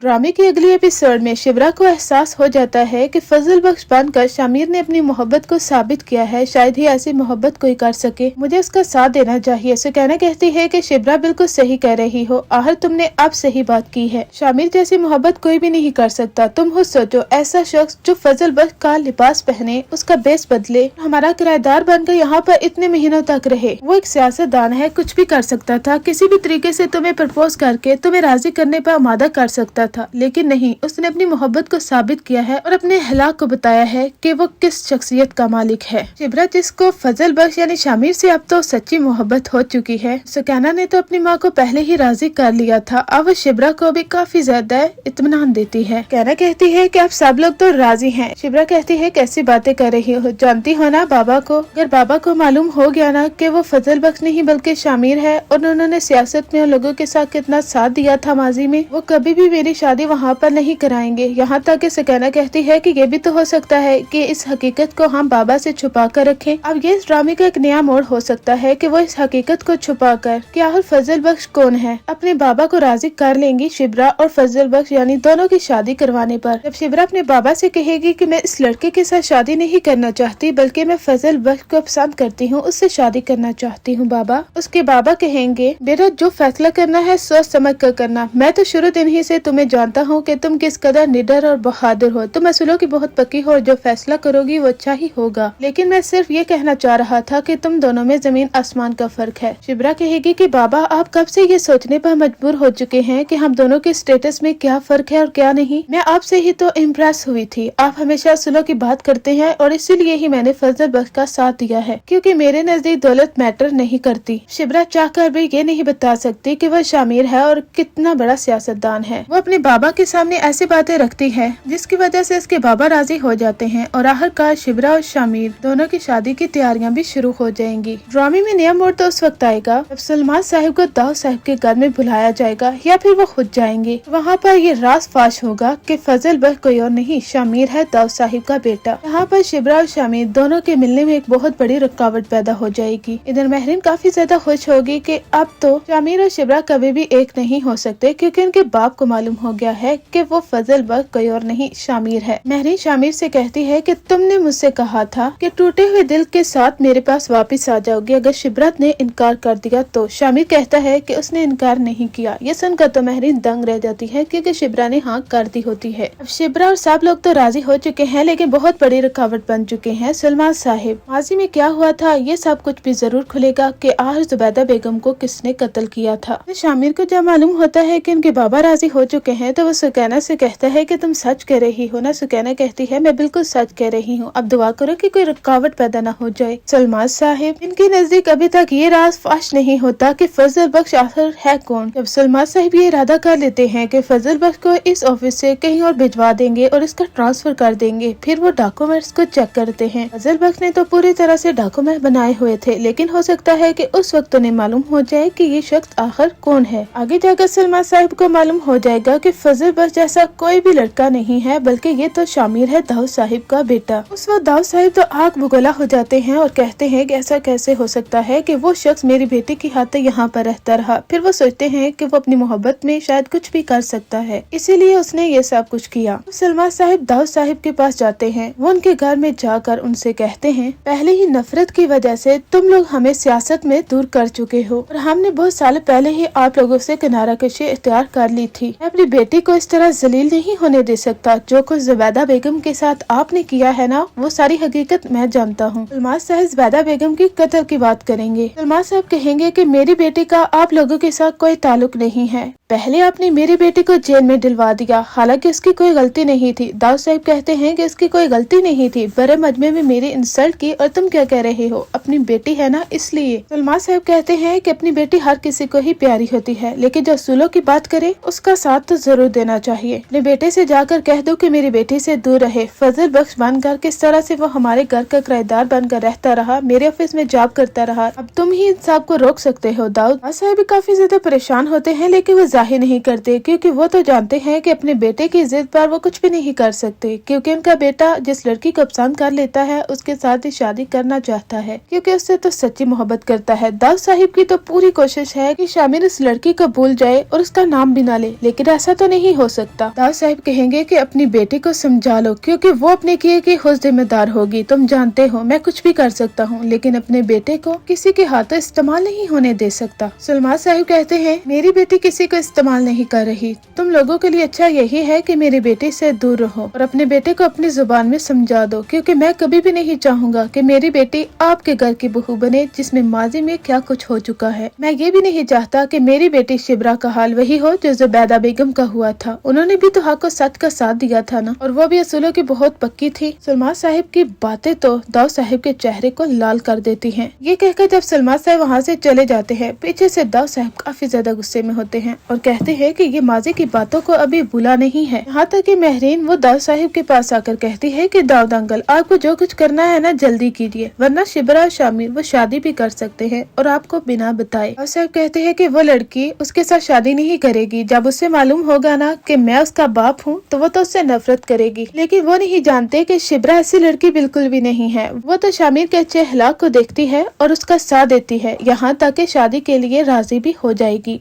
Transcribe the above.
ड्रामे की अगली एपिसोड में शिवरा को एहसास हो जाता है कि फजल बख्श बनकर शामिर ने अपनी मोहब्बत को साबित किया है। शायद ही ऐसी मोहब्बत कोई कर सके, मुझे उसका साथ देना चाहिए। सुकैना कहती है कि शिवरा बिल्कुल सही कह रही हो, आहर तुमने अब सही बात की है। शामिर जैसी मोहब्बत कोई भी नहीं कर सकता। तुम खुद सोचो, ऐसा शख्स जो फजल बख्श का लिबास पहने, उसका बेस बदले, हमारा किराएदार बनकर यहाँ पर इतने महीनों तक रहे। वो एक सियासतदान है, कुछ भी कर सकता था, किसी भी तरीके से तुम्हें प्रपोज करके तुम्हें राजी करने पर आमादा कर सकता था, लेकिन नहीं, उसने अपनी मोहब्बत को साबित किया है और अपने हलाक को बताया है कि वो किस शख्सियत का मालिक है। शिबरा जिसको फजल बख्श यानी शामिर से अब तो सच्ची मोहब्बत हो चुकी है। सुकैना ने तो अपनी माँ को पहले ही राजी कर लिया था, अब वो शिबरा को भी काफी ज्यादा इत्मीनान देती है। कहना कहती है कि आप सब लोग तो राजी हैं। शिबरा कहती है कैसी बातें कर रही हो, जानती हो ना बाबा को, अगर बाबा को मालूम हो गया ना कि वो फजल बख्श नहीं बल्कि शामिर है और उन्होंने सियासत में उन लोगों के साथ कितना साथ दिया था माजी में, वो कभी भी मेरी शादी वहाँ पर नहीं कराएंगे। यहाँ तक कि सुकैना कहती है कि ये भी तो हो सकता है कि इस हकीकत को हम बाबा से छुपा कर रखें। अब ये इस ड्रामे का एक नया मोड़ हो सकता है कि वो इस हकीकत को छुपा कर कि आखिर फजल बख्श कौन है, अपने बाबा को राजी कर लेंगी शिबरा और फजल बख्श यानी दोनों की शादी करवाने पर। जब शिबरा अपने बाबा से कहेगी कि मैं इस लड़के के साथ शादी नहीं करना चाहती बल्कि मैं फजल बख्श को पसंद करती हूँ, उससे शादी करना चाहती हूँ बाबा, उसके बाबा कहेंगे बेटा जो फैसला करना है सोच समझ कर करना। मैं तो शुरू दिन ही से तुम्हें जानता हूँ कि तुम किस कदर निडर और बहादुर हो, तुम असूलों की बहुत पक्की हो और जो फैसला करोगी वो अच्छा ही होगा। लेकिन मैं सिर्फ ये कहना चाह रहा था कि तुम दोनों में जमीन आसमान का फर्क है। शिबरा कहेगी कि बाबा आप कब से ये सोचने पर मजबूर हो चुके हैं कि हम दोनों के स्टेटस में क्या फर्क है और क्या नहीं। मैं आपसे ही तो इम्प्रेस हुई थी, आप हमेशा असूलों की बात करते हैं और इसीलिए ही मैंने फजल बख्श का साथ दिया है, क्योंकि मेरे नजदीक दौलत मैटर नहीं करती। शिबरा चाहकर भी ये नहीं बता सकती कि वह शामिर है और कितना बड़ा सियासतदान है। वो अपने बाबा के सामने ऐसी बातें रखती है जिसकी वजह से इसके बाबा राजी हो जाते हैं और आखिरकार शिबरा और शामिर दोनों की शादी की तैयारियां भी शुरू हो जाएंगी। ड्रामे में नया मोड़ तो उस वक्त आएगा जब सलमान साहिब को दाऊद साहब के घर में बुलाया जाएगा या फिर वो खुद जाएंगे। वहाँ पर ये राज फाश होगा कि फजल बख्श कोई और नहीं शामिर है, दाऊद साहिब का बेटा। यहाँ पर शिबरा और शामिर दोनों के मिलने में एक बहुत बड़ी रुकावट पैदा हो जाएगी। इधर महरीन काफी ज्यादा खुश होगी कि अब तो शामिर और शिबरा कभी भी एक नहीं हो सकते, क्योंकि उनके बाप को मालूम हो गया है कि वो फजल बख्श कोई और नहीं शामिर है। महरीन शामिर से कहती है कि तुमने मुझसे कहा था कि टूटे हुए दिल के साथ मेरे पास वापस आ जाओगे अगर शिबरत ने इनकार कर दिया तो। शामिर कहता है कि उसने इनकार नहीं किया। ये सुनकर तो महरीन दंग रह जाती है क्योंकि शिबरा ने हाँ कर दी होती है। अब शिबरा और सब लोग तो राजी हो चुके हैं, लेकिन बहुत बड़ी रुकावट बन चुके हैं सलमान साहिब। माजी में क्या हुआ था ये सब कुछ भी जरूर खुलेगा कि आखिर जुबैदा बेगम को किसने कत्ल किया था। शामिर को जब मालूम होता है कि उनके बाबा राजी हो चुके हैं तो वो सुकैना से कहता है कि तुम सच कह रही हो ना। सुकैना कहती है मैं बिल्कुल सच कह रही हूँ, अब दुआ करो कि कोई रुकावट पैदा न हो जाए। सलमान साहिब इनके नजदीक अभी तक ये राज फाश नहीं होता कि फजल बख्श आखिर है कौन। जब सलमान साहिब ये इरादा कर लेते हैं कि फजल बख्श को इस ऑफिस से कहीं और भिजवा देंगे और इसका ट्रांसफर कर देंगे, फिर वो डॉक्यूमेंट्स को चेक करते हैं। फजल बख्श ने तो पूरी तरह से डॉक्यूमेंट बनाए हुए थे, लेकिन हो सकता है कि उस वक्त उन्हें मालूम हो जाए कि ये शख्स आखिर कौन है। आगे जाकर सलमान साहिब को मालूम हो जाएगा कि फजल बख्श जैसा कोई भी लड़का नहीं है बल्कि ये तो शामिर है दाऊद साहिब का बेटा। उस वक्त दाऊद साहिब तो आग बगोला हो जाते हैं और कहते हैं कि ऐसा कैसे हो सकता है कि वो शख्स मेरी बेटी की खातिर यहाँ पर रहता रहा। फिर वो सोचते हैं कि वो अपनी मोहब्बत में शायद कुछ भी कर सकता है, इसीलिए उसने ये सब कुछ किया। तो सलमान साहिब दाऊद साहिब के पास जाते हैं। वो उनके घर में जाकर उनसे कहते हैं पहले ही नफरत की वजह से तुम लोग हमें सियासत में दूर कर चुके हो और हमने बहुत साल पहले ही आप लोगों से किनारा कशी इख्तियार कर ली थी। मैं अपनी बेटी को इस तरह जलील नहीं होने दे सकता। जो कुछ जुबैदा बेगम के साथ आपने किया है ना, वो सारी हकीकत मैं जानता हूँ। सलमान साहिब जुबैदा बेगम की कत्ल की बात करेंगे। सलमान साहब कहेंगे कि मेरी बेटी का आप लोगों के साथ कोई ताल्लुक नहीं है, पहले आपने मेरी बेटी को जेल में डलवा दिया, हालांकि उसकी कोई गलती नहीं थी। दाऊद साहिब कहते हैं कि उसकी कोई गलती नहीं थी, बड़े मजमे में मेरी इंसल्ट की और तुम क्या कह रहे हो, अपनी बेटी है ना इसलिए। सलमान साहब कहते हैं कि अपनी बेटी हर किसी को ही प्यारी होती है, लेकिन जो असूलों की बात करे उसका साथ तो जरूर देना चाहिए। अपने बेटे से जाकर कह दो कि मेरी बेटी से दूर रहे। फजल बख्श बनकर किस तरह से वो हमारे घर का किराएदार बनकर रहता रहा, मेरे ऑफिस में जॉब करता रहा, अब तुम ही इन सब को रोक सकते हो। दाऊद साहब भी काफी ज्यादा परेशान होते हैं, लेकिन वो जाहिर नहीं करते क्योंकि वो तो जानते हैं कि अपने बेटे की जिद पर वो कुछ भी नहीं कर सकते, क्योंकि उनका बेटा जिस लड़की को पसंद कर लेता है उसके साथ ही शादी करना चाहता है, क्योंकि उससे तो सच्ची मोहब्बत करता है। दाऊद साहिब की तो पूरी कोशिश है कि शामिर इस लड़की को भूल जाए और उसका नाम भी ना ले, लेकिन ऐसा ऐसा तो नहीं हो सकता। दाऊ साहब कहेंगे कि अपनी बेटी को समझा लो, क्योंकि वो अपने किए की खुद जिम्मेदार होगी। तुम जानते हो मैं कुछ भी कर सकता हूँ, लेकिन अपने बेटे को किसी के हाथों इस्तेमाल नहीं होने दे सकता। सलमान साहब कहते हैं मेरी बेटी किसी को इस्तेमाल नहीं कर रही, तुम लोगों के लिए अच्छा यही है कि मेरी बेटी से दूर रहो और अपने बेटे को अपनी जुबान में समझा दो, क्योंकि मैं कभी भी नहीं चाहूंगा कि मेरी बेटी आपके घर की बहू बने जिसमें माजी में क्या कुछ हो चुका है। मैं ये भी नहीं चाहता कि मेरी बेटी शिब्रा का हाल वही हो जो जुबैदा बेगम का हुआ था। उन्होंने भी तो हक और सच का साथ दिया था ना, और वो भी असूलों की बहुत पक्की थी। सलमान साहब की बातें तो दाऊ साहब के चेहरे को लाल कर देती हैं। ये कहकर जब सलमान साहब वहाँ से चले जाते हैं, पीछे से दाऊ साहब काफी ज्यादा गुस्से में होते हैं और कहते हैं कि ये माजी की बातों को अभी भूला नहीं है। यहाँ तक कि महरीन वो दाऊ साहब के पास आकर कहती है कि दाऊद अंकल आपको जो कुछ करना है ना जल्दी कीजिए, वरना शिब्रा और शामिर वो शादी भी कर सकते हैं और आपको बिना बताए। दाऊ साहब कहते हैं कि वो लड़की उसके साथ शादी नहीं करेगी। जब उससे मालूम होगा ना कि मैं उसका बाप हूँ तो वो तो उससे नफरत करेगी, लेकिन वो नहीं जानते कि शिब्रा ऐसी लड़की बिल्कुल भी नहीं है। वो तो शामिर के अच्छे अखलाक को देखती है और उसका साथ देती है, यहाँ तक कि शादी के लिए राजी भी हो जाएगी।